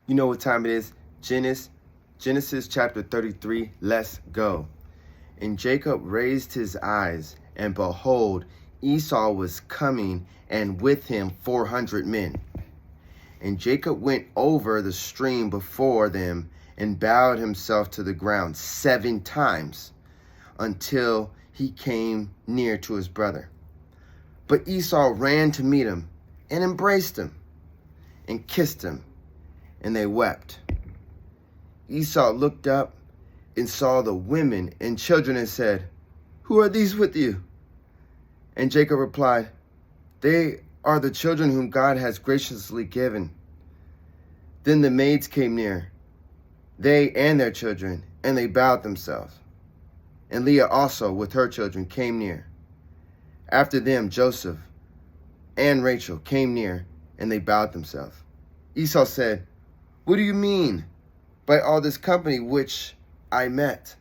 You know what time it is? Genesis chapter 33. Let's go. And Jacob raised his eyes, and behold, Esau was coming, and with him 400 men. And Jacob went over the stream before them, and bowed himself to the ground 7 times, until he came near to his brother. But Esau ran to meet him, and embraced him, and kissed him, and they wept. Esau looked up and saw the women and children, and said, "Who are these with you?" And Jacob replied, "They are the children whom God has graciously given." Then the maids came near, they and their children, and they bowed themselves. And Leah also with her children came near. After them Joseph and Rachel came near, and they bowed themselves. Esau said, "What do you mean by all this company which I met?"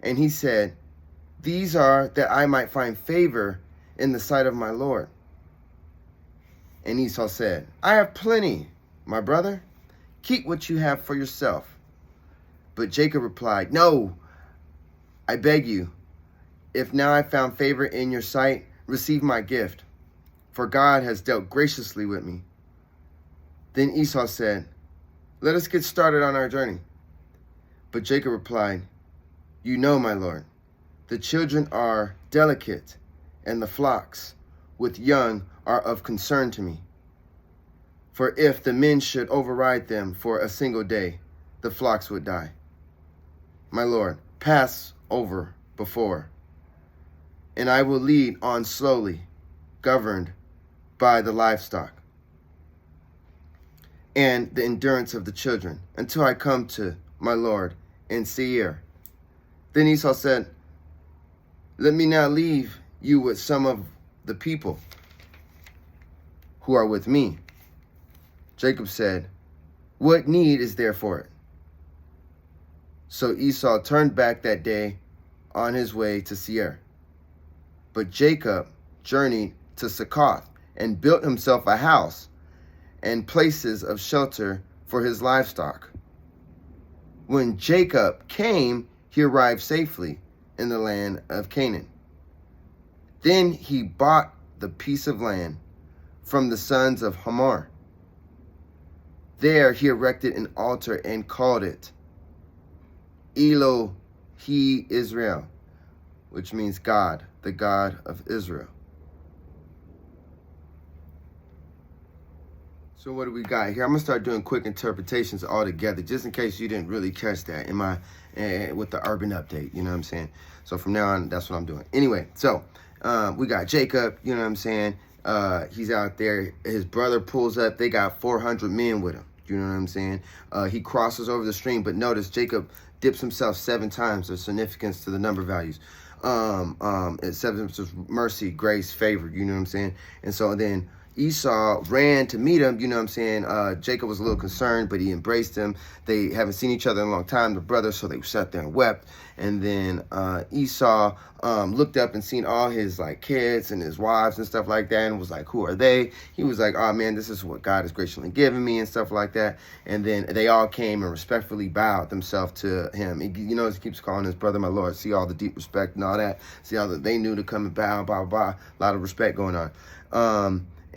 And he said, "These are that I might find favor in the sight of my Lord." And Esau said, "I have plenty, my brother. Keep what you have for yourself." But Jacob replied, "No, I beg you, if now I found favor in your sight, receive my gift, for God has dealt graciously with me." Then Esau said, "Let us get started on our journey." But Jacob replied, "You know, my lord, the children are delicate, and the flocks with young are of concern to me. For if the men should override them for a single day, the flocks would die. My lord, pass over before, and I will lead on slowly, governed by the livestock and the endurance of the children, until I come to my lord in Seir." Then Esau said, "Let me now leave you with some of the people who are with me." Jacob said, "What need is there for it?" So Esau turned back that day on his way to Seir. But Jacob journeyed to Succoth, and built himself a house and places of shelter for his livestock. When Jacob came, he arrived safely in the land of Canaan. Then he bought the piece of land from the sons of Hamor. There he erected an altar and called it Elohe Israel, which means God, the God of Israel. So what do we got here? I'm going to start doing quick interpretations all together, just in case you didn't really catch that in my with the urban update, you know what I'm saying? So from now on, that's what I'm doing. Anyway, so we got Jacob, you know what I'm saying? He's out there. His brother pulls up. They got 400 men with him. You know what I'm saying? He crosses over the stream, but notice Jacob dips himself 7 times. There's significance to the number values. It says mercy, grace, favor, you know what I'm saying? And so then Esau ran to meet him, you know what I'm saying? Jacob was a little concerned, but he embraced him. They haven't seen each other in a long time, the brothers, so they sat there and wept. And then Esau looked up and seen all his kids and his wives and stuff like that, and was like, "Who are they?" He was like, "Oh man, this is what God has graciously given me," and stuff like that. And then they all came and respectfully bowed themselves to him. You know, he keeps calling his brother my lord. See all the deep respect and all that. See how they knew to come and bow, blah, blah, blah. A lot of respect going on.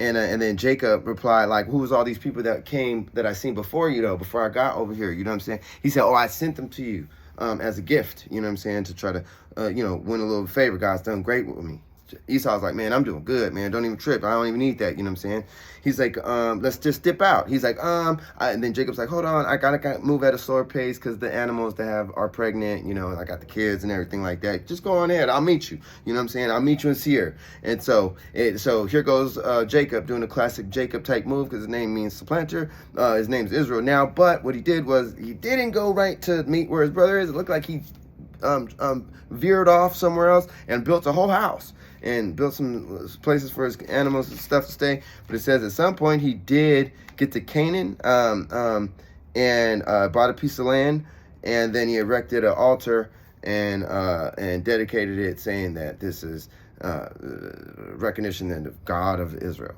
And then Jacob replied, "Who was all these people that came that I seen before you, though, before I got over here?" You know what I'm saying? He said, "Oh, I sent them to you as a gift," you know what I'm saying, to try to, win a little favor. God's done great with me. Esau's like, "Man, I'm doing good, man. Don't even trip. I don't even need that." You know what I'm saying? He's like, "Let's just dip out." He's like, and then Jacob's like, "Hold on. I gotta move at a slower pace because the animals that are pregnant, and I got the kids and everything like that. Just go on ahead. I'll meet you. You know what I'm saying? I'll meet you in Seir." And so here goes Jacob doing a classic Jacob type move, because his name means supplanter. His name's Israel now. But what he did was he didn't go right to meet where his brother is. It looked like he veered off somewhere else and built a whole house and built some places for his animals and stuff to stay. But it says at some point he did get to Canaan and bought a piece of land, and then he erected an altar and dedicated it, saying that this is recognition of God of Israel.